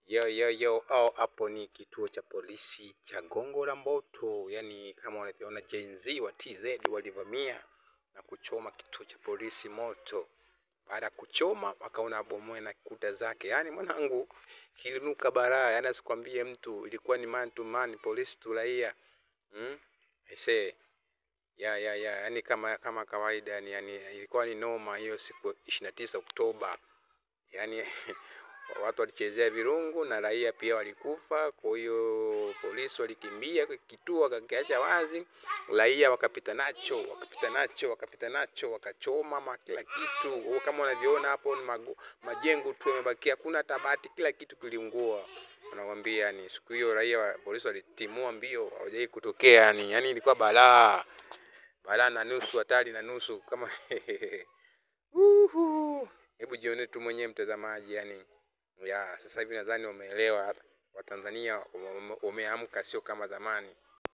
Yo, hapo ni kituo cha polisi cha Gongo la Mboto. Yani kama unavyoona Gen Z wa TZ walivamia na kuchoma kituo cha polisi moto. Baada ya kuchoma wakaona bomoe na kuta zake. Yani mwanangu kilinuka balaa. Yani asikwambie mtu, ilikuwa ni man to man, polisi tu raia. Aisee. Yani kama kawaida yani ilikuwa ni noma hiyo siku 29 Oktoba. Yani watu walichezea virungu na raia pia walikufa. Kwa hiyo polisi walikimbia kituo wakakiacha wazi, raia wakapita nacho wakachoma kila kitu. Kama unavyoona hapo ni majengo tu yamebakia, kuna tabati, kila kitu kiliungua. Nakwambia ni siku hiyo raia polisi walitimua mbio, hawajai kutokea yani ilikuwa balaa na nusu, hatari na nusu kama hebu jione tu mwenyewe mtazamaji yani. Sasa hivi nadhani umeelewa, Watanzania wameamka, sio kama zamani.